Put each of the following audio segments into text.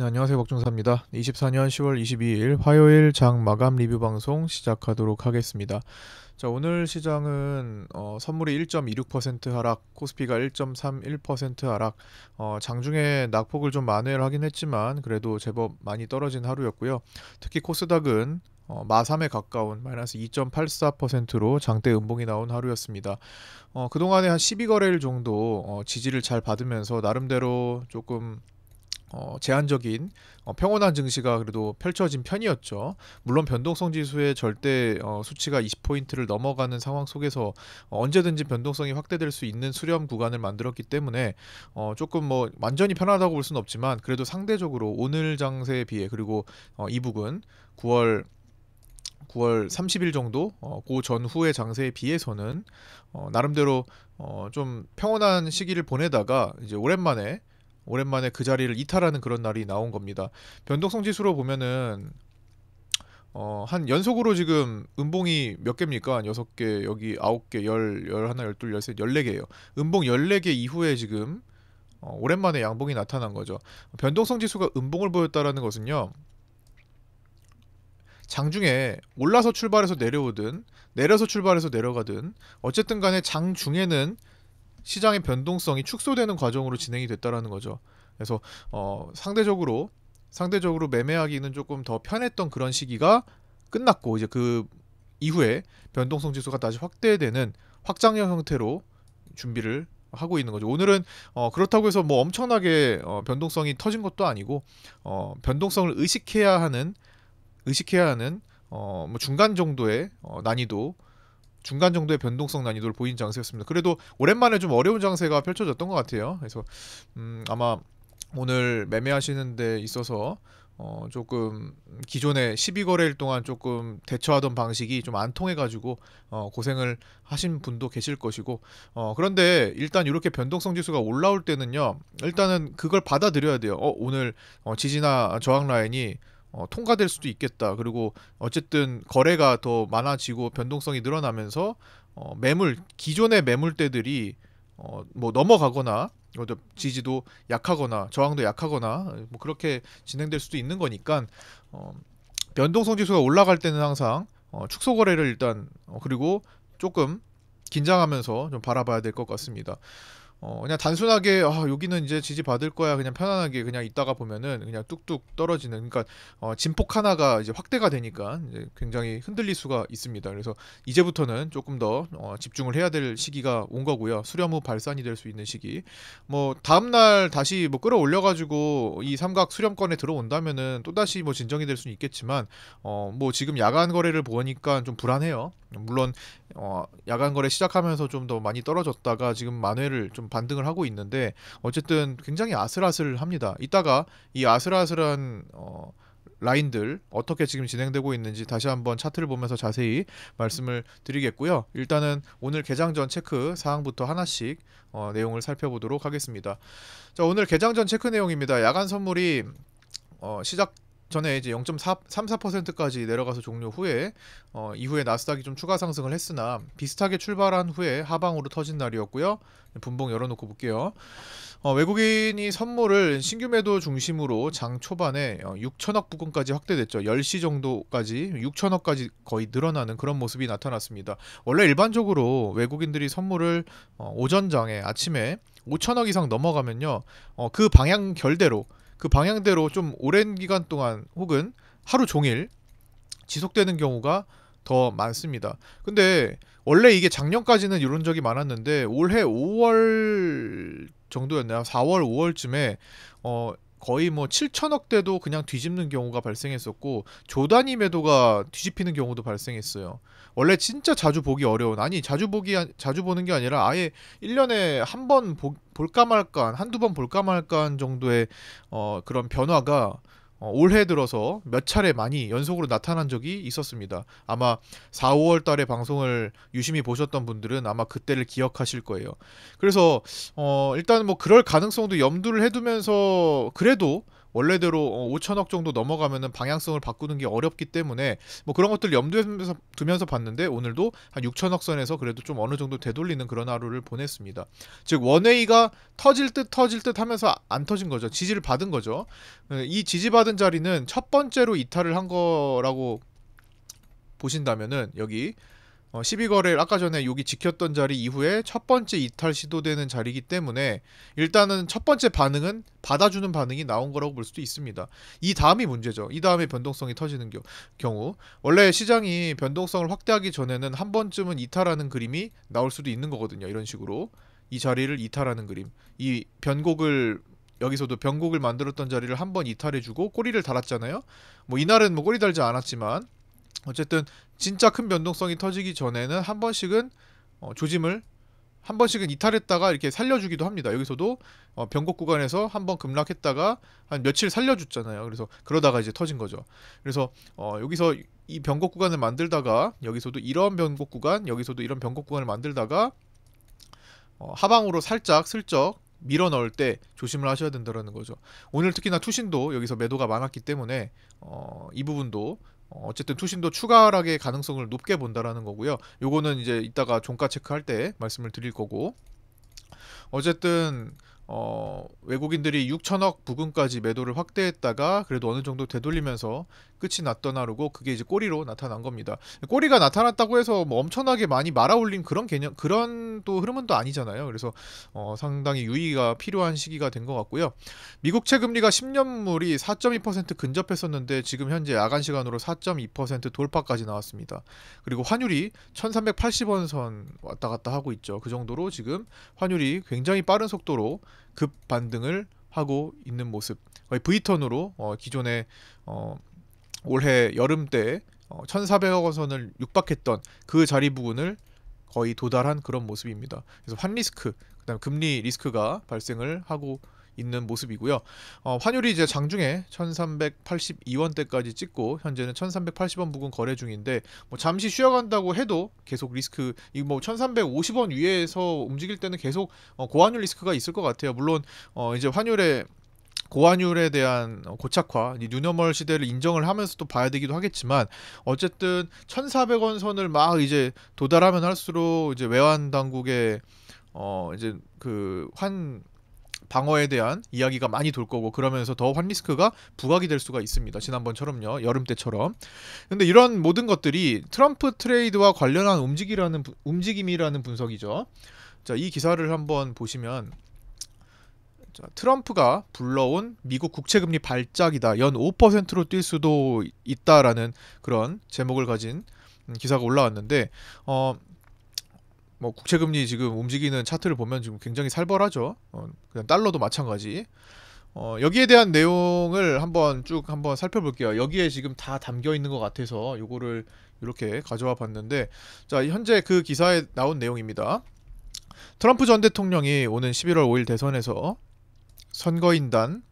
네, 안녕하세요. 박종사입니다. 24년 10월 22일 화요일 장 마감 리뷰 방송 시작하도록 하겠습니다. 자, 오늘 시장은 선물이 1.26% 하락, 코스피가 1.31% 하락. 장중에 낙폭을 좀 만회를 하긴 했지만 그래도 제법 많이 떨어진 하루였고요. 특히 코스닥은 마3에 가까운 마이너스 2.84%로 장대 음봉이 나온 하루였습니다. 그동안에 한 12거래일 정도 지지를 잘 받으면서 나름대로 조금 제한적인 평온한 증시가 그래도 펼쳐진 편이었죠. 물론 변동성 지수의 절대 수치가 20포인트를 넘어가는 상황 속에서 언제든지 변동성이 확대될 수 있는 수렴 구간을 만들었기 때문에 조금 뭐 완전히 편하다고 볼 수는 없지만 그래도 상대적으로 오늘 장세에 비해 그리고 이북은 9월 30일 정도 그 전후의 장세에 비해서는 나름대로 좀 평온한 시기를 보내다가 이제 오랜만에 그 자리를 이탈하는 그런 날이 나온 겁니다. 변동성 지수로 보면은 한 연속으로 지금 음봉이 몇 개입니까? 한 6개, 여기 9개, 11, 12, 13, 14개예요. 음봉 14개 이후에 지금 오랜만에 양봉이 나타난 거죠. 변동성 지수가 음봉을 보였다라는 것은요. 장중에 올라서 출발해서 내려오든 내려서 출발해서 내려가든 어쨌든 간에 장중에는 시장의 변동성이 축소되는 과정으로 진행이 됐다라는 거죠. 그래서 상대적으로 매매하기는 조금 더 편했던 그런 시기가 끝났고 이제 그 이후에 변동성 지수가 다시 확대되는 확장형 형태로 준비를 하고 있는 거죠. 오늘은 그렇다고 해서 뭐 엄청나게 변동성이 터진 것도 아니고 변동성을 의식해야 하는 뭐 중간 정도의 변동성 난이도를 보인 장세였습니다. 그래도 오랜만에 좀 어려운 장세가 펼쳐졌던 것 같아요. 그래서 아마 오늘 매매하시는 데 있어서 조금 기존에 12거래일 동안 조금 대처하던 방식이 좀 안 통해가지고 고생을 하신 분도 계실 것이고 그런데 일단 이렇게 변동성 지수가 올라올 때는요, 일단은 그걸 받아들여야 돼요. 오늘 지지나 저항 라인이 통과될 수도 있겠다. 그리고 어쨌든 거래가 더 많아지고 변동성이 늘어나면서 기존의 매물대들이 뭐 넘어가거나 지지도 약하거나 저항도 약하거나 뭐 그렇게 진행될 수도 있는 거니까 변동성 지수가 올라갈 때는 항상 축소 거래를 일단 그리고 조금 긴장하면서 좀 바라봐야 될 것 같습니다. 그냥 단순하게 여기는 이제 지지 받을 거야 그냥 편안하게 그냥 있다가 보면은 그냥 뚝뚝 떨어지는, 그러니까 진폭 하나가 이제 확대가 되니까 이제 굉장히 흔들릴 수가 있습니다. 그래서 이제부터는 조금 더 집중을 해야 될 시기가 온 거고요. 수렴 후 발산이 될 수 있는 시기. 뭐 다음 날 다시 뭐 끌어올려 가지고 이 삼각 수렴권에 들어온다면은 또 다시 뭐 진정이 될 수는 있겠지만 뭐 지금 야간 거래를 보니까 좀 불안해요. 물론 야간 거래 시작하면서 좀 더 많이 떨어졌다가 지금 만회를 좀 반등을 하고 있는데 어쨌든 굉장히 아슬아슬합니다. 이따가 이 아슬아슬한 라인들 어떻게 지금 진행되고 있는지 다시 한번 차트를 보면서 자세히 말씀을 드리겠고요. 일단은 오늘 개장 전 체크 사항부터 하나씩 내용을 살펴보도록 하겠습니다. 자, 오늘 개장 전 체크 내용입니다. 야간 선물이 시작 전에 이제 0.34%까지 내려가서 종료 후에 이후에 나스닥이 좀 추가 상승을 했으나 비슷하게 출발한 후에 하방으로 터진 날이었고요. 분봉 열어놓고 볼게요. 외국인이 선물을 신규 매도 중심으로 장 초반에 6천억 부근까지 확대됐죠. 10시 정도까지 6천억까지 거의 늘어나는 그런 모습이 나타났습니다. 원래 일반적으로 외국인들이 선물을 오전장에 아침에 5천억 이상 넘어가면요, 그 방향대로 좀 오랜 기간 동안 혹은 하루 종일 지속되는 경우가 더 많습니다. 근데 원래 이게 작년까지는 이런 적이 많았는데 올해 5월 정도였나요? 4월, 5월쯤에 거의 뭐 7천억대도 그냥 뒤집는 경우가 발생했었고 조 단위 매도가 뒤집히는 경우도 발생했어요. 원래 진짜 자주 보기 어려운, 아니 자주 보는 게 아니라 아예 1년에 한 번 볼까 말까 한두 번 볼까 말까 정도의 그런 변화가 올해 들어서 몇 차례 많이 연속으로 나타난 적이 있었습니다. 아마 4, 5월 달에 방송을 유심히 보셨던 분들은 아마 그때를 기억하실 거예요. 그래서 일단 뭐 그럴 가능성도 염두를 해두면서 그래도 원래대로 5천억 정도 넘어가면은 방향성을 바꾸는 게 어렵기 때문에 뭐 그런 것들 염두에 두면서 봤는데 오늘도 한 6천억 선에서 그래도 좀 어느 정도 되돌리는 그런 하루를 보냈습니다. 즉 원웨이가 터질 듯 하면서 안 터진 거죠. 지지를 받은 거죠. 이 지지받은 자리는 첫 번째로 이탈을 한 거라고 보신다면은 여기 12거래일 아까 전에 여기 지켰던 자리 이후에 첫 번째 이탈 시도되는 자리이기 때문에 일단은 첫 번째 반응은 받아주는 반응이 나온 거라고 볼 수도 있습니다. 이 다음이 문제죠. 이 다음에 변동성이 터지는 경우 원래 시장이 변동성을 확대하기 전에는 한 번쯤은 이탈하는 그림이 나올 수도 있는 거거든요. 이런 식으로 이 자리를 이탈하는 그림, 이 변곡을 여기서도 변곡을 만들었던 자리를 한번 이탈해주고 꼬리를 달았잖아요. 뭐 이날은 뭐 꼬리 달지 않았지만 어쨌든 진짜 큰 변동성이 터지기 전에는 한 번씩은 조짐을 한 번씩은 이탈했다가 이렇게 살려주기도 합니다. 여기서도 변곡 구간에서 한번 급락했다가 한 며칠 살려줬잖아요. 그래서 그러다가 이제 터진 거죠. 그래서 여기서 이 변곡 구간을 만들다가 여기서도 이런 변곡 구간, 여기서도 이런 변곡 구간을 만들다가 하방으로 살짝 슬쩍 밀어 넣을 때 조심을 하셔야 된다는 거죠. 오늘 특히나 투신도 여기서 매도가 많았기 때문에 이 부분도 어쨌든 투신도 추가락의 가능성을 높게 본다라는 거고요. 요거는 이제 이따가 종가 체크할 때 말씀을 드릴 거고, 어쨌든 외국인들이 6천억 부근까지 매도를 확대했다가 그래도 어느 정도 되돌리면서 끝이 났던 하루고, 그게 이제 꼬리로 나타난 겁니다. 꼬리가 나타났다고 해서 뭐 엄청나게 많이 말아올린 그런 개념, 그런 또 흐름은 또 아니잖아요. 그래서 상당히 유의가 필요한 시기가 된 것 같고요. 미국채 금리가 10년물이 4.2% 근접했었는데 지금 현재 야간 시간으로 4.2% 돌파까지 나왔습니다. 그리고 환율이 1380원 선 왔다 갔다 하고 있죠. 그 정도로 지금 환율이 굉장히 빠른 속도로 급 반등을 하고 있는 모습, 거의 V턴으로 기존에 올해 여름 때 1,400억 원 선을 육박했던 그 자리 부근을 거의 도달한 그런 모습입니다. 그래서 환 리스크, 그다음 금리 리스크가 발생을 하고 있는 모습이고요. 환율이 이제 장중에 1,382원대까지 찍고 현재는 1,380원 부근 거래 중인데, 뭐 잠시 쉬어간다고 해도 계속 리스크, 이 뭐 1,350원 위에서 움직일 때는 계속 고환율 리스크가 있을 것 같아요. 물론 이제 환율의 고환율에 대한 고착화, 뉴노멀 시대를 인정을 하면서도 봐야 되기도 하겠지만, 어쨌든 1,400원 선을 막 이제 도달하면 할수록 이제 외환 당국의 이제 그 환 방어에 대한 이야기가 많이 돌 거고, 그러면서 더 환 리스크가 부각이 될 수가 있습니다. 지난번처럼요, 여름 때처럼. 근데 이런 모든 것들이 트럼프 트레이드와 관련한 움직임이라는 분석이죠. 자, 이 기사를 한번 보시면, 자, 트럼프가 불러온 미국 국채금리 발작이다, 연 5%로 뛸 수도 있다라는 그런 제목을 가진 기사가 올라왔는데, 뭐 국채금리 지금 움직이는 차트를 보면 지금 굉장히 살벌하죠. 그냥 달러도 마찬가지. 여기에 대한 내용을 한번 살펴볼게요. 여기에 지금 다 담겨 있는 것 같아서 요거를 이렇게 가져와 봤는데, 자, 현재 그 기사에 나온 내용입니다. 트럼프 전 대통령이 오는 11월 5일 대선에서 선거인단을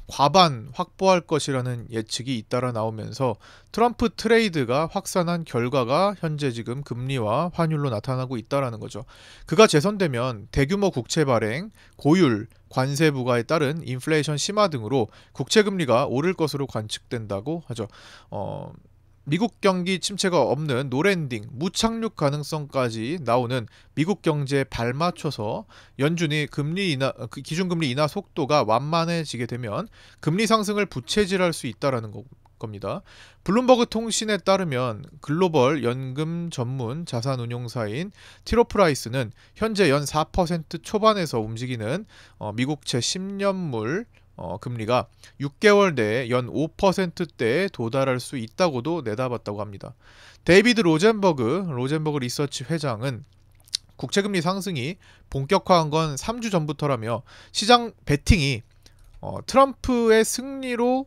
과반 확보할 것이라는 예측이 잇따라 나오면서 트럼프 트레이드가 확산한 결과가 현재 지금 금리와 환율로 나타나고 있다라는 거죠. 그가 재선되면 대규모 국채 발행, 고율, 관세 부과에 따른 인플레이션 심화 등으로 국채 금리가 오를 것으로 관측된다고 하죠. 미국 경기 침체가 없는 노랜딩, 무착륙 가능성까지 나오는 미국 경제에 발맞춰서 연준이 기준금리 인하 속도가 완만해지게 되면 금리 상승을 부채질할 수 있다라는 겁니다. 블룸버그 통신에 따르면 글로벌 연금 전문 자산운용사인 티로프라이스는 현재 연 4% 초반에서 움직이는 미국채 10년물 금리가 6개월 내에 연 5%대에 도달할 수 있다고도 내다봤다고 합니다. 데이비드 로젠버그 리서치 회장은 국채금리 상승이 본격화한 건 3주 전부터라며 시장 베팅이 트럼프의 승리로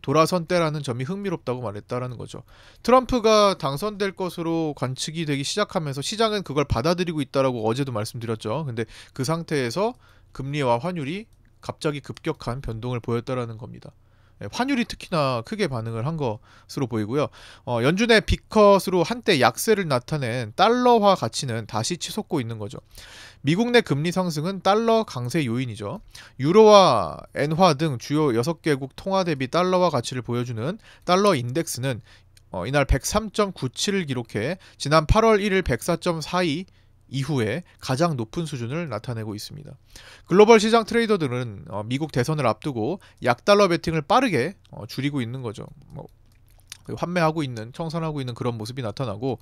돌아선 때라는 점이 흥미롭다고 말했다라는 거죠. 트럼프가 당선될 것으로 관측이 되기 시작하면서 시장은 그걸 받아들이고 있다라고 어제도 말씀드렸죠. 근데 그 상태에서 금리와 환율이 갑자기 급격한 변동을 보였다라는 겁니다. 환율이 특히나 크게 반응을 한 것으로 보이고요. 연준의 빅컷으로 한때 약세를 나타낸 달러화 가치는 다시 치솟고 있는 거죠. 미국 내 금리 상승은 달러 강세 요인이죠. 유로와 엔화 등 주요 6개국 통화 대비 달러화 가치를 보여주는 달러 인덱스는 이날 103.97을 기록해 지난 8월 1일 104.42 이후에 가장 높은 수준을 나타내고 있습니다. 글로벌 시장 트레이더들은 미국 대선을 앞두고 약달러 베팅을 빠르게 줄이고 있는 거죠. 환매하고 있는, 청산하고 있는 그런 모습이 나타나고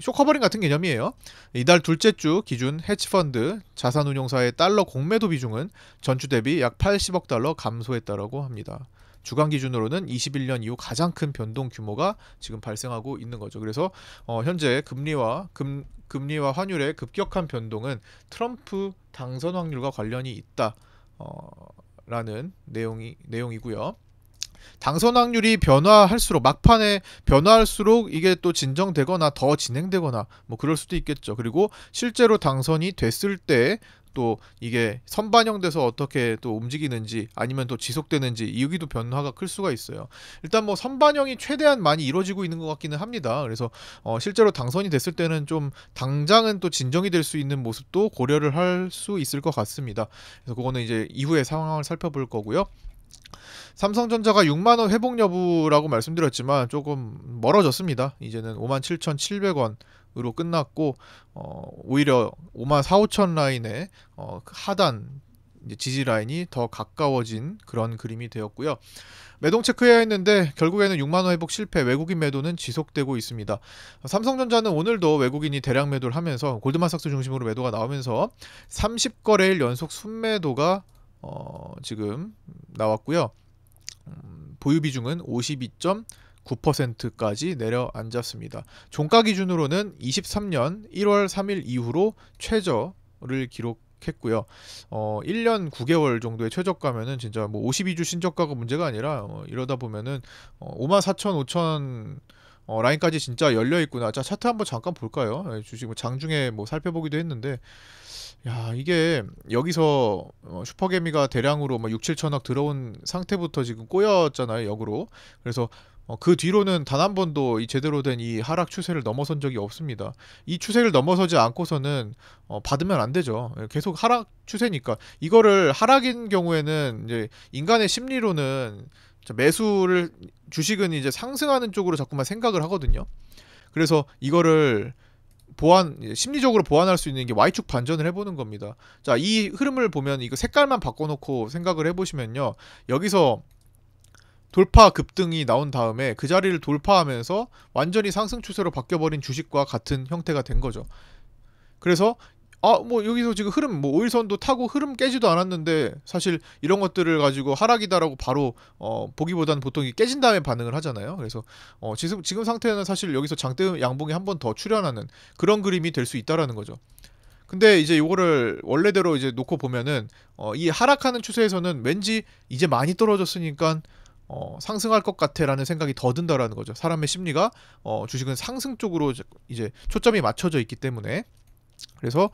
쇼커버링 같은 개념이에요. 이달 둘째 주 기준 헤지펀드 자산운용사의 달러 공매도 비중은 전주 대비 약 80억 달러 감소했다라고 합니다. 주간 기준으로는 21년 이후 가장 큰 변동 규모가 지금 발생하고 있는 거죠. 그래서 현재 금리와 환율의 급격한 변동은 트럼프 당선 확률과 관련이 있다 라는 내용이고요. 당선 확률이 변화할수록, 막판에 변화할수록 이게 또 진정되거나 더 진행되거나 그럴 수도 있겠죠. 그리고 실제로 당선이 됐을 때 또 이게 선반영돼서 어떻게 또 움직이는지 아니면 또 지속되는지 여기도 변화가 클 수가 있어요. 일단 선반영이 최대한 많이 이루어지고 있는 것 같기는 합니다. 그래서 실제로 당선이 됐을 때는 좀 당장은 또 진정이 될 수 있는 모습도 고려를 할 수 있을 것 같습니다. 그래서 그거는 이제 이후의 상황을 살펴볼 거고요. 삼성전자가 6만원 회복 여부라고 말씀드렸지만 조금 멀어졌습니다. 이제는 57,700원으로 끝났고 오히려 54,5천 라인의 하단 지지 라인이 더 가까워진 그런 그림이 되었고요. 매동 체크해야 했는데 결국에는 6만원 회복 실패, 외국인 매도는 지속되고 있습니다. 삼성전자는 오늘도 외국인이 대량 매도를 하면서 골드만삭스 중심으로 매도가 나오면서 30거래일 연속 순매도가 지금 나왔고요. 보유 비중은 52.9%까지 내려앉았습니다. 종가 기준으로는 23년 1월 3일 이후로 최저를 기록했고요. 1년 9개월 정도의 최저가면은 진짜 52주 신저가가 문제가 아니라 이러다 보면은 54,000, 5,000 라인까지 진짜 열려 있구나. 자, 차트 한번 잠깐 볼까요? 주식 장중에 살펴보기도 했는데, 야, 이게 여기서 슈퍼개미가 대량으로 6, 7천억 들어온 상태부터 지금 꼬였잖아요, 역으로. 그래서 그 뒤로는 단 한 번도 이 제대로 된 이 하락 추세를 넘어선 적이 없습니다. 이 추세를 넘어서지 않고서는 받으면 안 되죠. 계속 하락 추세니까. 이거를 하락인 경우에는 이제 인간의 심리로는 주식은 이제 상승하는 쪽으로 자꾸만 생각을 하거든요. 그래서 이거를 심리적으로 보완할 수 있는 게 Y축 반전을 해보는 겁니다. 자, 이 흐름을 보면 이거 색깔만 바꿔놓고 생각을 해보시면요. 여기서 돌파 급등이 나온 다음에 그 자리를 돌파하면서 완전히 상승 추세로 바뀌어버린 주식과 같은 형태가 된 거죠. 그래서 여기서 지금 흐름 5일선도 타고 흐름 깨지도 않았는데 사실 이런 것들을 가지고 하락이다라고 바로 보기보다는 보통 깨진 다음에 반응을 하잖아요. 그래서 지금 상태는 사실 여기서 장대 양봉이 한 번 더 출현하는 그런 그림이 될 수 있다라는 거죠. 근데 이제 요거를 원래대로 이제 놓고 보면은 이 하락하는 추세에서는 왠지 이제 많이 떨어졌으니까 상승할 것 같아라는 생각이 더 든다라는 거죠. 사람의 심리가 주식은 상승 쪽으로 이제 초점이 맞춰져 있기 때문에. 그래서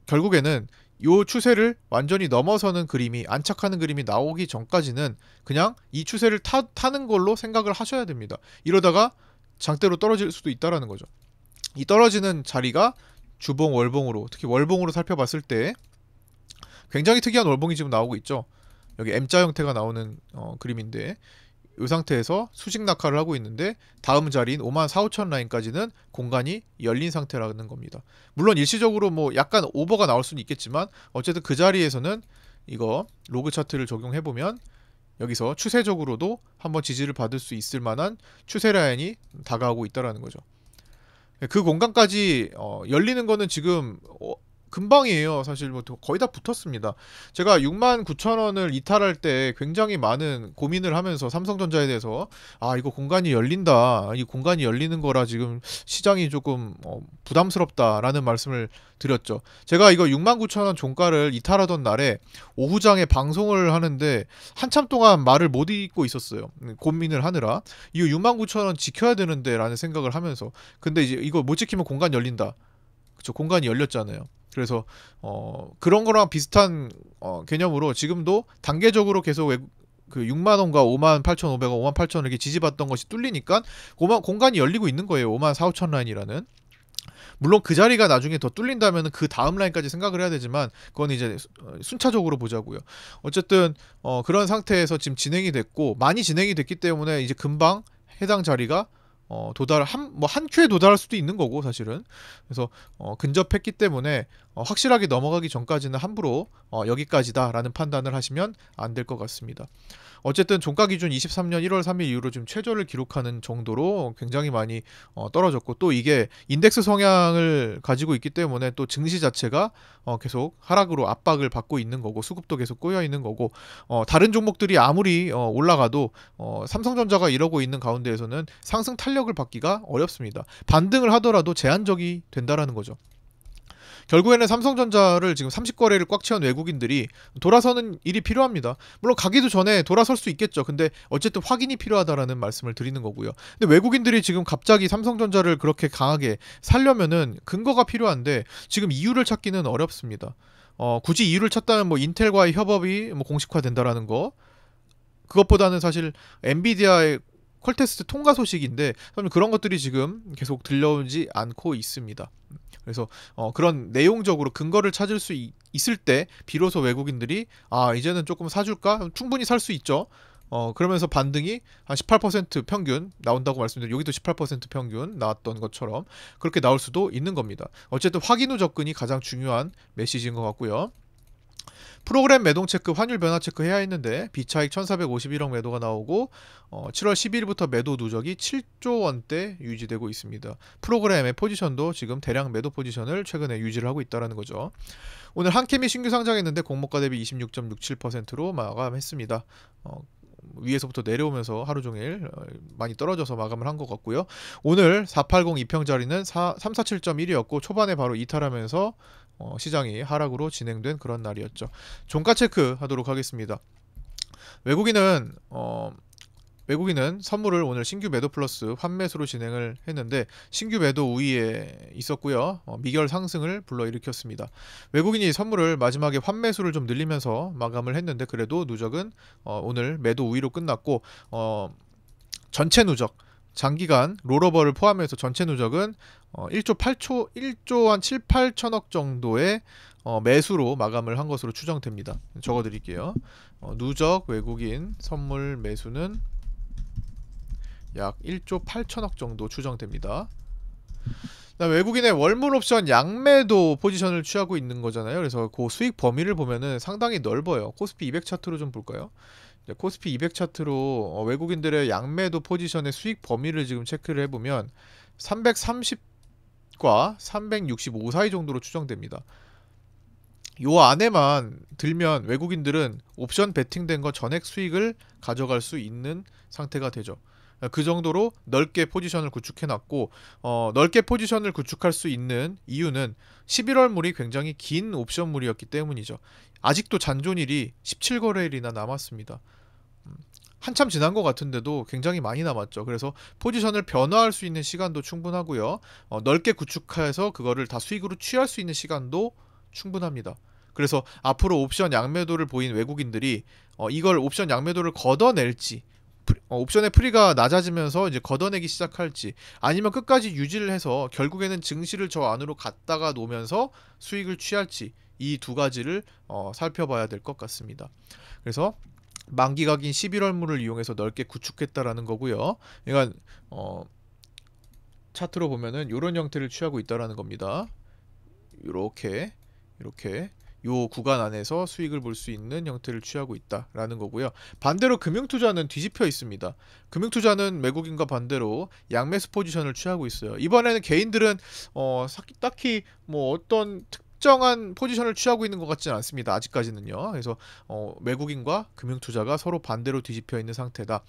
결국에는 요 추세를 완전히 넘어서는 그림이, 안착하는 그림이 나오기 전까지는 그냥 이 추세를 타는 걸로 생각을 하셔야 됩니다. 이러다가 장대로 떨어질 수도 있다라는 거죠. 이 떨어지는 자리가 주봉, 월봉으로, 특히 월봉으로 살펴봤을 때 굉장히 특이한 월봉이 지금 나오고 있죠. 여기 M자 형태가 나오는 그림인데 이 상태에서 수직 낙하를 하고 있는데 다음 자리인 54,5천 라인까지는 공간이 열린 상태라는 겁니다. 물론 일시적으로 약간 오버가 나올 수는 있겠지만 어쨌든 그 자리에서는 이거 로그 차트를 적용해보면 여기서 추세적으로도 한번 지지를 받을 수 있을 만한 추세 라인이 다가오고 있다라는 거죠. 그 공간까지 열리는 거는 지금 금방이에요. 사실 거의 다 붙었습니다. 제가 69,000원을 이탈할 때 굉장히 많은 고민을 하면서 삼성전자에 대해서 이거 공간이 열린다. 이 공간이 열리는 거라 지금 시장이 조금 부담스럽다라는 말씀을 드렸죠. 제가 이거 69,000원 종가를 이탈하던 날에 오후장에 방송을 하는데 한참 동안 말을 못 잇고 있었어요. 고민을 하느라. 이 69,000원 지켜야 되는데 라는 생각을 하면서. 근데 이제 이거 못 지키면 공간 열린다. 그쵸, 공간이 열렸잖아요. 그래서 그런 거랑 비슷한 개념으로 지금도 단계적으로 계속 그 6만원과 58,500원, 58,000원 이렇게 지지받던 것이 뚫리니까 공간이 열리고 있는 거예요. 54,500 라인이라는. 물론 그 자리가 나중에 더 뚫린다면 그 다음 라인까지 생각을 해야 되지만 그건 이제 순차적으로 보자고요. 어쨌든 그런 상태에서 지금 진행이 됐고 많이 진행이 됐기 때문에 이제 금방 해당 자리가 한 큐에 도달할 수도 있는 거고 사실은. 그래서 근접했기 때문에 확실하게 넘어가기 전까지는 함부로 여기까지다라는 판단을 하시면 안 될 것 같습니다. 어쨌든 종가 기준 23년 1월 3일 이후로 지금 최저를 기록하는 정도로 굉장히 많이 떨어졌고, 또 이게 인덱스 성향을 가지고 있기 때문에 또 증시 자체가 계속 하락으로 압박을 받고 있는 거고, 수급도 계속 꼬여 있는 거고, 다른 종목들이 아무리 올라가도 삼성전자가 이러고 있는 가운데에서는 상승 탄력을 받기가 어렵습니다. 반등을 하더라도 제한적이 된다라는 거죠. 결국에는 삼성전자를 지금 30거래를 꽉 채운 외국인들이 돌아서는 일이 필요합니다. 물론 가기도 전에 돌아설 수 있겠죠. 근데 어쨌든 확인이 필요하다라는 말씀을 드리는 거고요. 근데 외국인들이 지금 갑자기 삼성전자를 그렇게 강하게 살려면은 근거가 필요한데 지금 이유를 찾기는 어렵습니다. 굳이 이유를 찾다면 뭐 인텔과의 협업이 뭐 공식화된다라는 거, 그것보다는 사실 엔비디아의 퀄테스트 통과 소식인데 그런 것들이 지금 계속 들려오지 않고 있습니다. 그래서 그런 내용적으로 근거를 찾을 수 있을 때 비로소 외국인들이 이제는 조금 사줄까? 충분히 살 수 있죠. 그러면서 반등이 한 18% 평균 나온다고 말씀드렸는데, 여기도 18% 평균 나왔던 것처럼 그렇게 나올 수도 있는 겁니다. 어쨌든 확인 후 접근이 가장 중요한 메시지인 것 같고요. 프로그램 매동 체크, 환율 변화 체크 해야 했는데 비차익 1451억 매도가 나오고 7월 12일부터 매도 누적이 7조 원대 유지되고 있습니다. 프로그램의 포지션도 지금 대량 매도 포지션을 최근에 유지를 하고 있다는 거죠. 오늘 한캠이 신규 상장했는데 공모가 대비 26.67%로 마감했습니다. 위에서부터 내려오면서 하루 종일 많이 떨어져서 마감을 한 것 같고요. 오늘 480 이평 자리는 347.1이었고 초반에 바로 이탈하면서 시장이 하락으로 진행된 그런 날이었죠. 종가 체크 하도록 하겠습니다. 외국인은 선물을 오늘 신규 매도 플러스 환매수로 진행을 했는데 신규 매도 우위에 있었고요. 미결 상승을 불러일으켰습니다. 외국인이 선물을 마지막에 환매수를 좀 늘리면서 마감을 했는데 그래도 누적은 오늘 매도 우위로 끝났고, 전체 누적 장기간 롤오버를 포함해서 전체 누적은 1조 한 7, 8천억 정도의 매수로 마감을 한 것으로 추정됩니다. 적어드릴게요. 누적 외국인 선물 매수는 약 1조 8천억 정도 추정됩니다. 외국인의 월물 옵션 양매도 포지션을 취하고 있는 거잖아요. 그래서 그 수익 범위를 보면은 상당히 넓어요. 코스피 200 차트로 좀 볼까요? 코스피 200 차트로 외국인들의 양매도 포지션의 수익 범위를 지금 체크를 해보면 330과 365 사이 정도로 추정됩니다. 요 안에만 들면 외국인들은 옵션 베팅된 거 전액 수익을 가져갈 수 있는 상태가 되죠. 그 정도로 넓게 포지션을 구축해놨고, 넓게 포지션을 구축할 수 있는 이유는 11월물이 굉장히 긴 옵션물이었기 때문이죠. 아직도 잔존일이 17거래일이나 남았습니다. 한참 지난 것 같은데도 굉장히 많이 남았죠. 그래서 포지션을 변화할 수 있는 시간도 충분하고요. 넓게 구축해서 그거를 다 수익으로 취할 수 있는 시간도 충분합니다. 그래서 앞으로 옵션 양매도를 보인 외국인들이 이걸 옵션 양매도를 걷어낼지, 옵션의 프리가 낮아지면서 이제 걷어내기 시작할지, 아니면 끝까지 유지를 해서 결국에는 증시를 저 안으로 갔다가 놓으면서 수익을 취할지, 이 두 가지를 살펴봐야 될 것 같습니다. 그래서 만기가 긴 11월물을 이용해서 넓게 구축했다라는 거고요. 그러니까 차트로 보면은 이런 형태를 취하고 있다라는 겁니다. 이렇게 요 구간 안에서 수익을 볼 수 있는 형태를 취하고 있다라는 거고요. 반대로 금융투자는 뒤집혀 있습니다. 금융투자는 외국인과 반대로 양매수 포지션을 취하고 있어요. 이번에는 개인들은 딱히 뭐 어떤 특정한 포지션을 취하고 있는 것 같지는 않습니다. 아직까지는요. 그래서 외국인과 금융투자가 서로 반대로 뒤집혀 있는 상태다.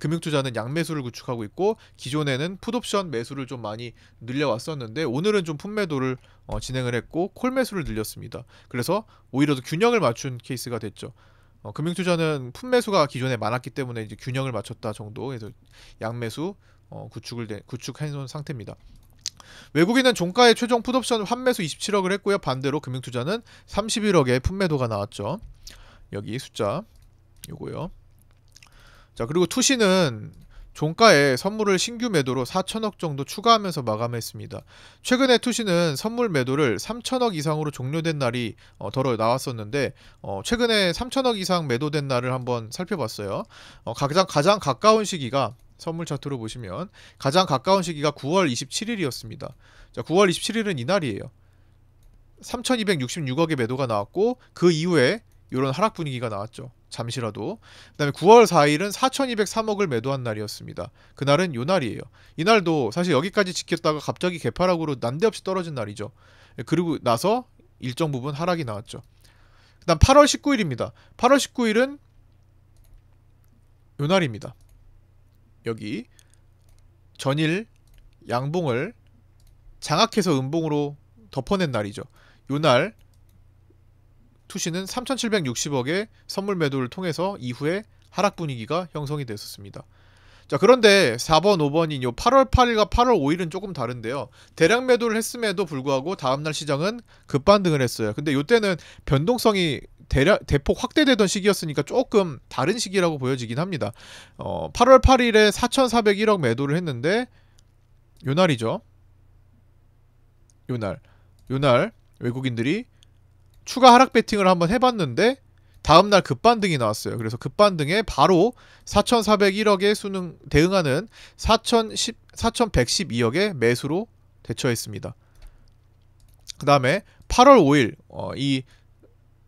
금융투자는 양매수를 구축하고 있고, 기존에는 풋옵션 매수를 좀 많이 늘려왔었는데 오늘은 좀 풋매도를 진행을 했고 콜매수를 늘렸습니다. 그래서 오히려 더 균형을 맞춘 케이스가 됐죠. 금융투자는 풋매수가 기존에 많았기 때문에 이제 균형을 맞췄다 정도. 그래서 양매수 구축해 놓은 상태입니다. 외국인은 종가의 최종 풋옵션 환매수 27억을 했고요. 반대로 금융투자는 31억의 풋매도가 나왔죠. 여기 숫자 요거요. 자, 그리고 투시는 종가에 선물을 신규 매도로 4천억 정도 추가하면서 마감했습니다. 최근에 투시는 선물 매도를 3천억 이상으로 종료된 날이 덜어 나왔었는데 최근에 3천억 이상 매도된 날을 한번 살펴봤어요. 가장 가까운 시기가 선물 차트로 보시면 가장 가까운 시기가 9월 27일이었습니다. 자, 9월 27일은 이날이에요. 3,266억의 매도가 나왔고 그 이후에 이런 하락 분위기가 나왔죠. 잠시라도. 그 다음에 9월 4일은 4,203억을 매도한 날이었습니다. 그날은 요 날이에요. 이날도 사실 여기까지 지켰다가 갑자기 개파락으로 난데없이 떨어진 날이죠. 그리고 나서 일정 부분 하락이 나왔죠. 그 다음 8월 19일입니다. 8월 19일은 요 날입니다. 여기 전일 양봉을 장악해서 음봉으로 덮어낸 날이죠. 요날 투시는 3,760억의 선물 매도를 통해서 이후에 하락 분위기가 형성이 됐었습니다. 자, 그런데 4번, 5번인 요 8월 8일과 8월 5일은 조금 다른데요. 대량 매도를 했음에도 불구하고 다음날 시장은 급반등을 했어요. 근데 요때는 변동성이 대폭 확대되던 시기였으니까 조금 다른 시기라고 보여지긴 합니다. 8월 8일에 4,401억 매도를 했는데 요날이죠. 요날 외국인들이 추가 하락 베팅을 한번 해봤는데 다음날 급반등이 나왔어요. 그래서 급반등에 바로 4,401억의 대응하는 4,112억의 매수로 대처했습니다. 그 다음에 8월 5일 이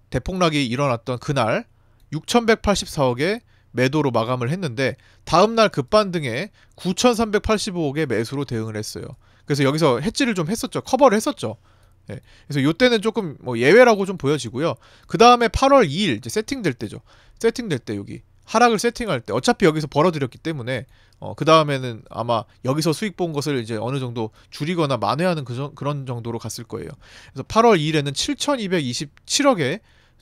대폭락이 일어났던 그날 6,184억의 매도로 마감을 했는데 다음날 급반등에 9,385억의 매수로 대응을 했어요. 그래서 여기서 해지를 좀 했었죠. 커버를 했었죠. 네. 그래서 요때는 조금 예외라고 좀 보여지고요. 그 다음에 8월 2일 이제 세팅될 때죠. 세팅될 때 여기 하락을 세팅할 때 어차피 여기서 벌어들였기 때문에 그 다음에는 아마 여기서 수익 본 것을 이제 어느 정도 줄이거나 만회하는 그런 정도로 갔을 거예요. 그래서 8월 2일에는 7,227억의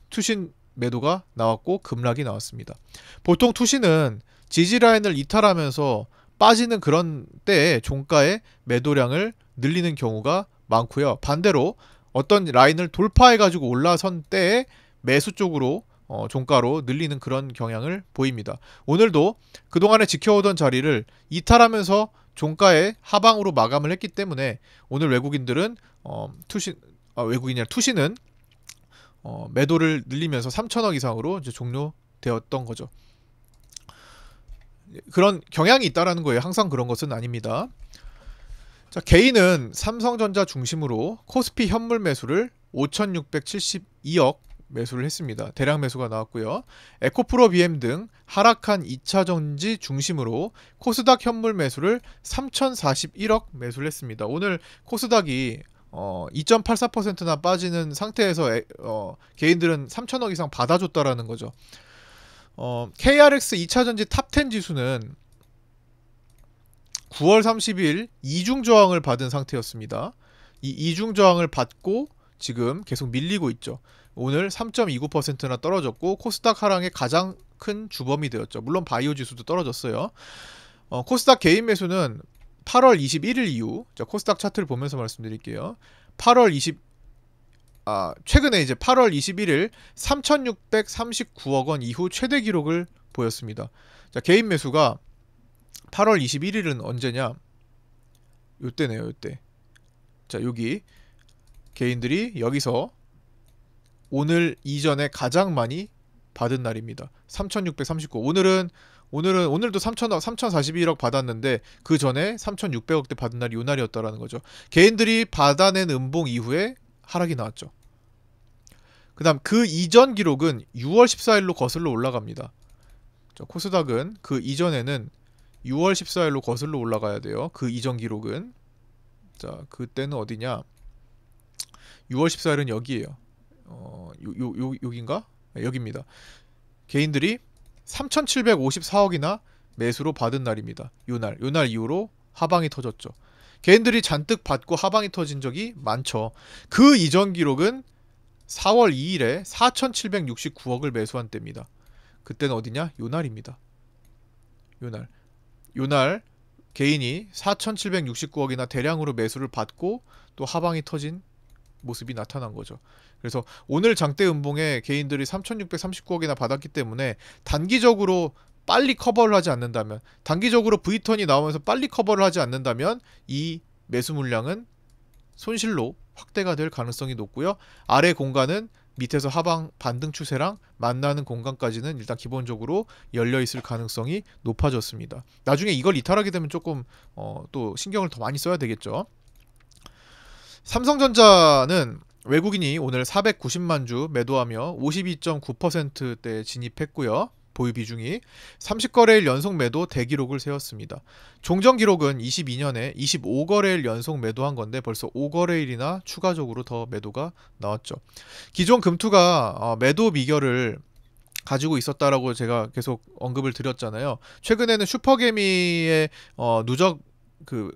투신 매도가 나왔고 급락이 나왔습니다. 보통 투신은 지지라인을 이탈하면서 빠지는 그런 때에 종가의 매도량을 늘리는 경우가 많고요. 반대로 어떤 라인을 돌파해가지고 올라선 때에 매수 쪽으로 종가로 늘리는 그런 경향을 보입니다. 오늘도 그동안에 지켜오던 자리를 이탈하면서 종가의 하방으로 마감을 했기 때문에 오늘 외국인들은 투신은 매도를 늘리면서 3천억 이상으로 이제 종료되었던 거죠. 그런 경향이 있다라는 거예요. 항상 그런 것은 아닙니다. 자, 개인은 삼성전자 중심으로 코스피 현물 매수를 5,672억 매수를 했습니다. 대량 매수가 나왔고요. 에코프로 BM 등 하락한 2차전지 중심으로 코스닥 현물 매수를 3,041억 매수를 했습니다. 오늘 코스닥이 2.84%나 빠지는 상태에서 개인들은 3천억 이상 받아줬다라는 거죠. KRX 2차전지 탑10 지수는 9월 30일 이중 저항을 받은 상태였습니다. 이 이중 저항을 받고 지금 계속 밀리고 있죠. 오늘 3.29%나 떨어졌고 코스닥 하락의 가장 큰 주범이 되었죠. 물론 바이오 지수도 떨어졌어요. 코스닥 개인 매수는 8월 21일 이후, 자, 코스닥 차트를 보면서 말씀드릴게요. 최근에 이제 8월 21일 3,639억 원 이후 최대 기록을 보였습니다. 자, 개인 매수가 8월 21일은 언제냐? 요때네요, 요때. 자, 여기 개인들이 여기서 오늘 이전에 가장 많이 받은 날입니다. 3,639. 오늘도 3,041억 받았는데 그 전에 3,600억대 받은 날이 요 날이었다라는 거죠. 개인들이 받아낸 음봉 이후에 하락이 나왔죠. 그 다음 그 이전 기록은 6월 14일로 거슬러 올라갑니다. 자, 코스닥은 그 이전에는 6월 14일로 거슬러 올라가야 돼요. 그 이전 기록은. 자, 그때는 어디냐? 6월 14일은 여기에요. 여긴가? 네, 여기입니다. 개인들이 3,754억이나 매수로 받은 날입니다. 요날 이후로 하방이 터졌죠. 개인들이 잔뜩 받고 하방이 터진 적이 많죠. 그 이전 기록은 4월 2일에 4,769억을 매수한 때입니다. 그때는 어디냐? 요날입니다. 요날 개인이 4,769억이나 대량으로 매수를 받고 또 하방이 터진 모습이 나타난 거죠. 그래서 오늘 장대 음봉에 개인들이 3,639억이나 받았기 때문에 단기적으로 빨리 커버를 하지 않는다면, 단기적으로 V턴이 나오면서 빨리 커버를 하지 않는다면 이 매수 물량은 손실로 확대가 될 가능성이 높고요. 아래 공간은 밑에서 하방 반등 추세랑 만나는 공간까지는 일단 기본적으로 열려 있을 가능성이 높아졌습니다. 나중에 이걸 이탈하게 되면 조금 또 신경을 더 많이 써야 되겠죠. 삼성전자는 외국인이 오늘 490만 주 매도하며 52.9%대에 진입했고요. 보유 비중이 30거래일 연속 매도 대기록을 세웠습니다. 종전 기록은 22년에 25거래일 연속 매도한 건데 벌써 5거래일이나 추가적으로 더 매도가 나왔죠. 기존 금투가 매도 미결을 가지고 있었다라고 제가 계속 언급을 드렸잖아요. 최근에는 슈퍼개미의 누적 그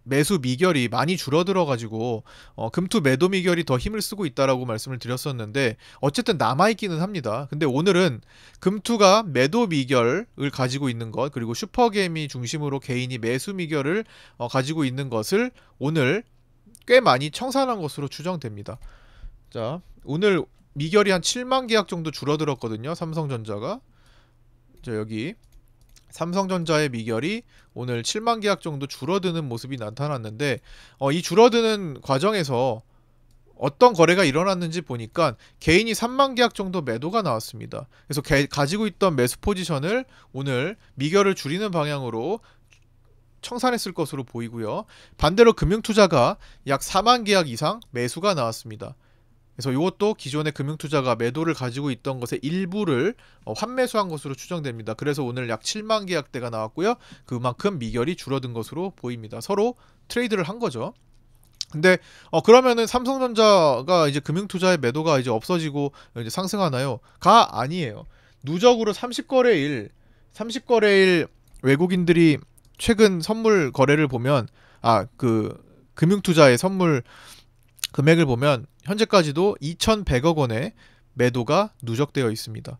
매수 미결이 많이 줄어들어 가지고 금투 매도 미결이 더 힘을 쓰고 있다라고 말씀을 드렸었는데 어쨌든 남아있기는 합니다. 근데 오늘은 금투가 매도 미결을 가지고 있는 것, 그리고 슈퍼개미 중심으로 개인이 매수 미결을 가지고 있는 것을 오늘 꽤 많이 청산한 것으로 추정됩니다. 자, 오늘 미결이 한 7만 계약 정도 줄어들었거든요. 삼성전자가. 자, 여기 삼성전자의 미결이 오늘 7만 계약 정도 줄어드는 모습이 나타났는데 이 줄어드는 과정에서 어떤 거래가 일어났는지 보니까 개인이 3만 계약 정도 매도가 나왔습니다. 그래서 가지고 있던 매수 포지션을 오늘 미결을 줄이는 방향으로 청산했을 것으로 보이고요. 반대로 금융투자가 약 4만 계약 이상 매수가 나왔습니다. 그래서 이것도 기존의 금융투자가 매도를 가지고 있던 것의 일부를 환매수한 것으로 추정됩니다. 그래서 오늘 약 7만 계약대가 나왔고요. 그만큼 미결이 줄어든 것으로 보입니다. 서로 트레이드를 한 거죠. 근데 그러면은 삼성전자가 이제 금융투자의 매도가 이제 없어지고 이제 상승하나요? 가 아니에요. 누적으로 30거래일 외국인들이 최근 선물 거래를 보면 그 금융투자의 선물 금액을 보면 현재까지도 2,100억 원의 매도가 누적되어 있습니다.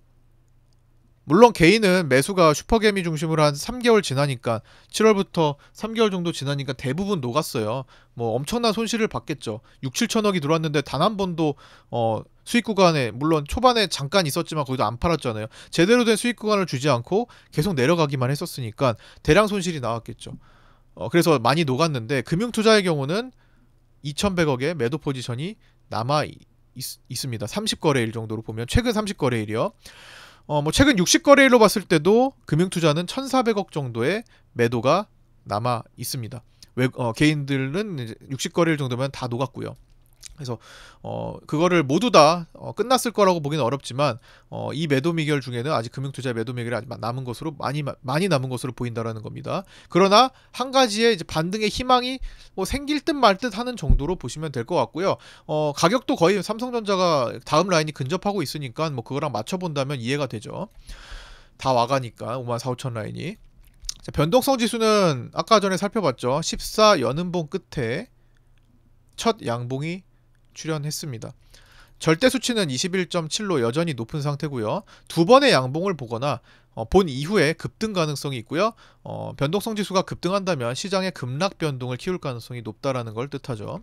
물론 개인은 매수가 슈퍼개미 중심으로 한 3개월 지나니까 7월부터 3개월 정도 지나니까 대부분 녹았어요. 뭐 엄청난 손실을 받겠죠. 6, 7천억이 들어왔는데 단 한 번도 수익 구간에, 물론 초반에 잠깐 있었지만 거기도 안 팔았잖아요. 제대로 된 수익 구간을 주지 않고 계속 내려가기만 했었으니까 대량 손실이 나왔겠죠. 그래서 많이 녹았는데 금융투자의 경우는 2,100억의 매도 포지션이 남아 있습니다. 30거래일 정도로 보면 최근 30거래일이요. 뭐 최근 60거래일로 봤을 때도 금융투자는 1,400억 정도의 매도가 남아 있습니다. 개인들은 이제 60거래일 정도면 다 녹았고요. 그래서 그거를 모두 다 끝났을 거라고 보기는 어렵지만 이 매도 미결 중에는 아직 금융투자의 매도 미결이 아직 남은 것으로 많이 남은 것으로 보인다라는 겁니다. 그러나 한 가지의 이제 반등의 희망이 뭐 생길 듯 말 듯 하는 정도로 보시면 될 것 같고요. 가격도 거의 삼성전자가 다음 라인이 근접하고 있으니까 뭐 그거랑 맞춰 본다면 이해가 되죠. 다 와가니까 54,5천 라인이. 자, 변동성 지수는 아까 전에 살펴봤죠. 14 연음봉 끝에 첫 양봉이 출현했습니다. 절대 수치는 21.7로 여전히 높은 상태고요. 두 번의 양봉을 보거나 본 이후에 급등 가능성이 있고요. 변동성 지수가 급등한다면 시장의 급락 변동을 키울 가능성이 높다라는 걸 뜻하죠.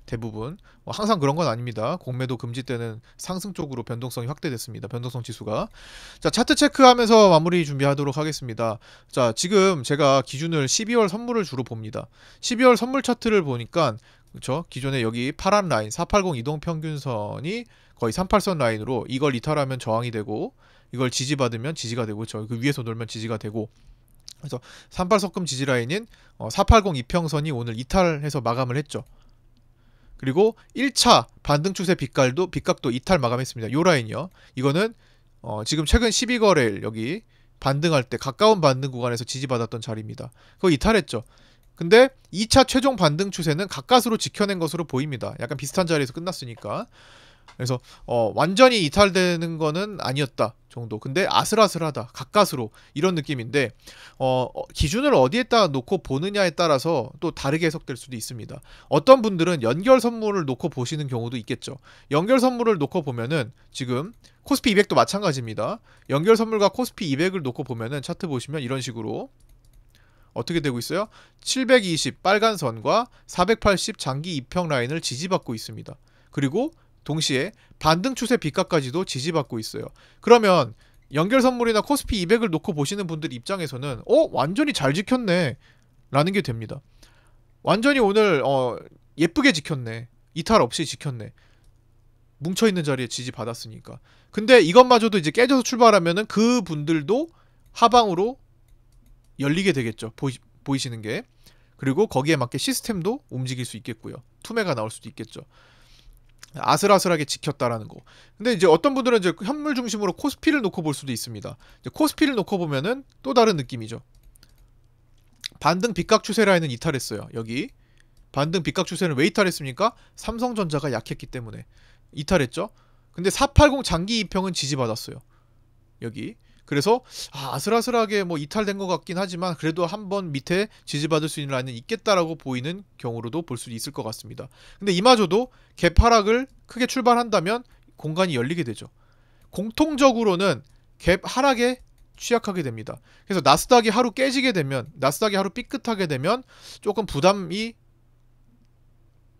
대부분 항상 그런 건 아닙니다. 공매도 금지 때는 상승 쪽으로 변동성이 확대됐습니다. 변동성 지수가. 자, 차트 체크하면서 마무리 준비하도록 하겠습니다. 자, 지금 제가 기준을 12월 선물을 주로 봅니다. 12월 선물 차트를 보니까 그렇죠? 기존에 여기 파란 라인 480 이동평균선이 거의 38선 라인으로 이걸 이탈하면 저항이 되고 이걸 지지받으면 지지가 되고 그 위에서 놀면 지지가 되고, 그래서 38석금 지지 라인인 480 이평선이 오늘 이탈해서 마감을 했죠. 그리고 1차 반등 추세 빗각도 이탈 마감했습니다. 요 라인이요. 이거는 지금 최근 12거래일 여기 반등할 때 가까운 반등 구간에서 지지받았던 자리입니다. 그거 이탈했죠. 근데 2차 최종 반등 추세는 가까스로 지켜낸 것으로 보입니다. 약간 비슷한 자리에서 끝났으니까. 그래서 완전히 이탈되는 거는 아니었다 정도. 근데 아슬아슬하다, 가까스로, 이런 느낌인데 기준을 어디에다 놓고 보느냐에 따라서 또 다르게 해석될 수도 있습니다. 어떤 분들은 연결 선물을 놓고 보시는 경우도 있겠죠. 연결 선물을 놓고 보면은 지금 코스피 200도 마찬가지입니다. 연결 선물과 코스피 200을 놓고 보면은 차트 보시면 이런 식으로 어떻게 되고 있어요? 720 빨간 선과 480 장기 이평 라인을 지지받고 있습니다. 그리고 동시에 반등 추세 빗각까지도 지지받고 있어요. 그러면 연결 선물이나 코스피 200을 놓고 보시는 분들 입장에서는 완전히 잘 지켰네 라는 게 됩니다. 완전히 오늘 예쁘게 지켰네, 이탈 없이 지켰네, 뭉쳐있는 자리에 지지 받았으니까. 근데 이것마저도 이제 깨져서 출발하면은 그 분들도 하방으로 열리게 되겠죠. 보이시는 게. 그리고 거기에 맞게 시스템도 움직일 수 있겠고요. 투매가 나올 수도 있겠죠. 아슬아슬하게 지켰다라는 거. 근데 이제 어떤 분들은 이제 현물 중심으로 코스피를 놓고 볼 수도 있습니다. 이제 코스피를 놓고 보면은 또 다른 느낌이죠. 반등 빗각 추세 라인은 이탈했어요. 여기 반등 빗각 추세는 왜 이탈했습니까? 삼성전자가 약했기 때문에 이탈했죠. 근데 480 장기 이평은 지지받았어요. 여기. 그래서 아슬아슬하게 뭐 이탈된 것 같긴 하지만 그래도 한번 밑에 지지받을 수 있는 라인은 있겠다라고 보이는 경우로도 볼 수 있을 것 같습니다. 근데 이마저도 갭 하락을 크게 출발한다면 공간이 열리게 되죠. 공통적으로는 갭 하락에 취약하게 됩니다. 그래서 나스닥이 하루 깨지게 되면, 나스닥이 하루 삐끗하게 되면 조금 부담이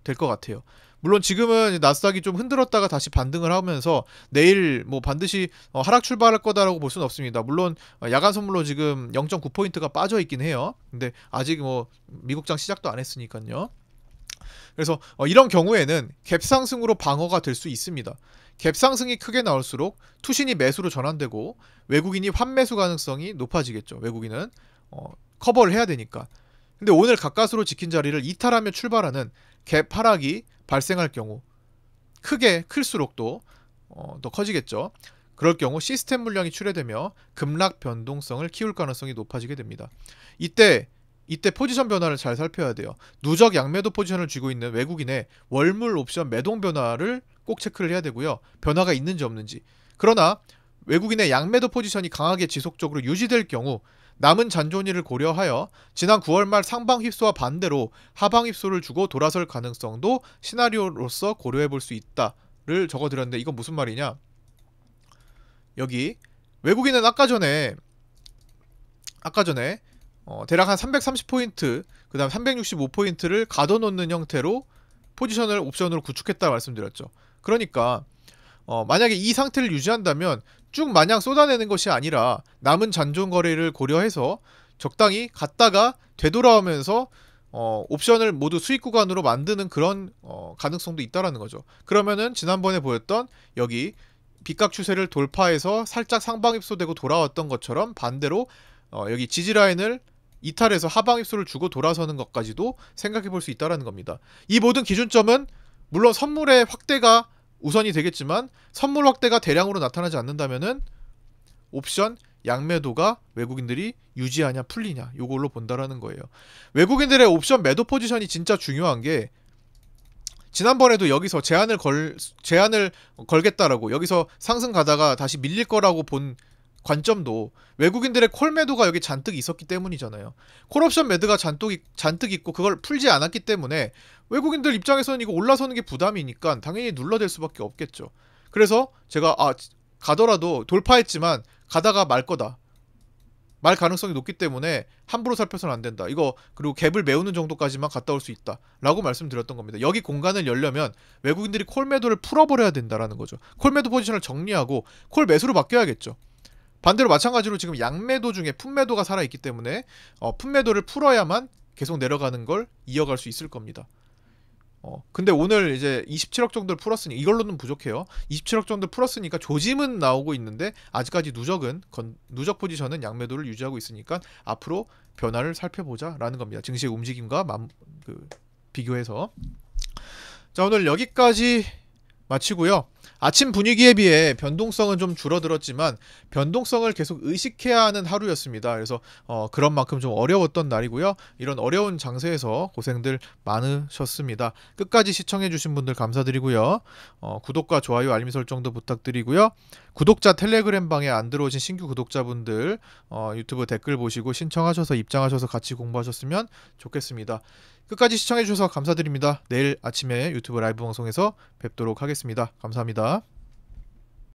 될 것 같아요. 물론 지금은 나스닥이 좀 흔들었다가 다시 반등을 하면서 내일 뭐 반드시 하락 출발할 거다라고 볼 수는 없습니다. 물론 야간 선물로 지금 0.9포인트가 빠져 있긴 해요. 근데 아직 뭐 미국장 시작도 안 했으니까요. 그래서 이런 경우에는 갭 상승으로 방어가 될 수 있습니다. 갭 상승이 크게 나올수록 투신이 매수로 전환되고 외국인이 환매수 가능성이 높아지겠죠. 외국인은 커버를 해야 되니까. 근데 오늘 가까스로 지킨 자리를 이탈하며 출발하는 갭 하락이 발생할 경우, 크게 클수록 또 더 커지겠죠. 그럴 경우 시스템 물량이 출회되며 급락 변동성을 키울 가능성이 높아지게 됩니다. 이때 포지션 변화를 잘 살펴야 돼요. 누적 양매도 포지션을 쥐고 있는 외국인의 월물 옵션 매동 변화를 꼭 체크를 해야 되고요. 변화가 있는지 없는지. 그러나 외국인의 양매도 포지션이 강하게 지속적으로 유지될 경우 남은 잔존이를 고려하여 지난 9월 말 상방 휩소와 반대로 하방 휩소를 주고 돌아설 가능성도 시나리오로서 고려해 볼 수 있다를 적어드렸는데, 이건 무슨 말이냐? 여기 외국인은 아까 전에 대략 한 330포인트, 그 다음 365포인트를 가둬놓는 형태로 포지션을 옵션으로 구축했다 말씀드렸죠. 그러니까 만약에 이 상태를 유지한다면 쭉 마냥 쏟아내는 것이 아니라 남은 잔존 거래를 고려해서 적당히 갔다가 되돌아오면서 옵션을 모두 수익 구간으로 만드는 그런 가능성도 있다라는 거죠. 그러면은 지난번에 보였던 여기 빗각 추세를 돌파해서 살짝 상방 휩소되고 돌아왔던 것처럼 반대로 여기 지지 라인을 이탈해서 하방 휩소를 주고 돌아서는 것까지도 생각해 볼 수 있다라는 겁니다. 이 모든 기준점은 물론 선물의 확대가 우선이 되겠지만 선물 확대가 대량으로 나타나지 않는다면은 옵션 양매도가 외국인들이 유지하냐 풀리냐 요걸로 본다라는 거예요. 외국인들의 옵션 매도 포지션이 진짜 중요한 게, 지난번에도 여기서 제한을 걸겠다라고 여기서 상승 가다가 다시 밀릴 거라고 본 관점도 외국인들의 콜 매도가 여기 잔뜩 있었기 때문이잖아요. 콜옵션 매도가 잔뜩 있고 그걸 풀지 않았기 때문에 외국인들 입장에서는 이거 올라서는 게 부담이니까 당연히 눌러댈 수밖에 없겠죠. 그래서 제가 가더라도 돌파했지만 가다가 말 거다, 말 가능성이 높기 때문에 함부로 살펴서는 안 된다. 이거 그리고 갭을 메우는 정도까지만 갔다 올 수 있다 라고 말씀드렸던 겁니다. 여기 공간을 열려면 외국인들이 콜 매도를 풀어버려야 된다라는 거죠. 콜 매도 포지션을 정리하고 콜 매수로 바뀌어야겠죠. 반대로 마찬가지로 지금 양매도 중에 품매도가 살아있기 때문에 품매도를 풀어야만 계속 내려가는 걸 이어갈 수 있을 겁니다. 근데 오늘 이제 27억 정도를 풀었으니 이걸로는 부족해요. 27억 정도 풀었으니까 조짐은 나오고 있는데 아직까지 누적 포지션은 양매도를 유지하고 있으니까 앞으로 변화를 살펴보자 라는 겁니다. 증시의 움직임과 비교해서. 자, 오늘 여기까지 마치고요. 아침 분위기에 비해 변동성은 좀 줄어들었지만 변동성을 계속 의식해야 하는 하루였습니다. 그래서 그런 만큼 좀 어려웠던 날이고요. 이런 어려운 장세에서 고생들 많으셨습니다. 끝까지 시청해주신 분들 감사드리고요. 구독과 좋아요, 알림 설정도 부탁드리고요. 구독자 텔레그램 방에 안 들어오신 신규 구독자분들 유튜브 댓글 보시고 신청하셔서 입장하셔서 같이 공부하셨으면 좋겠습니다. 끝까지 시청해주셔서 감사드립니다. 내일 아침에 유튜브 라이브 방송에서 뵙도록 하겠습니다. 감사합니다.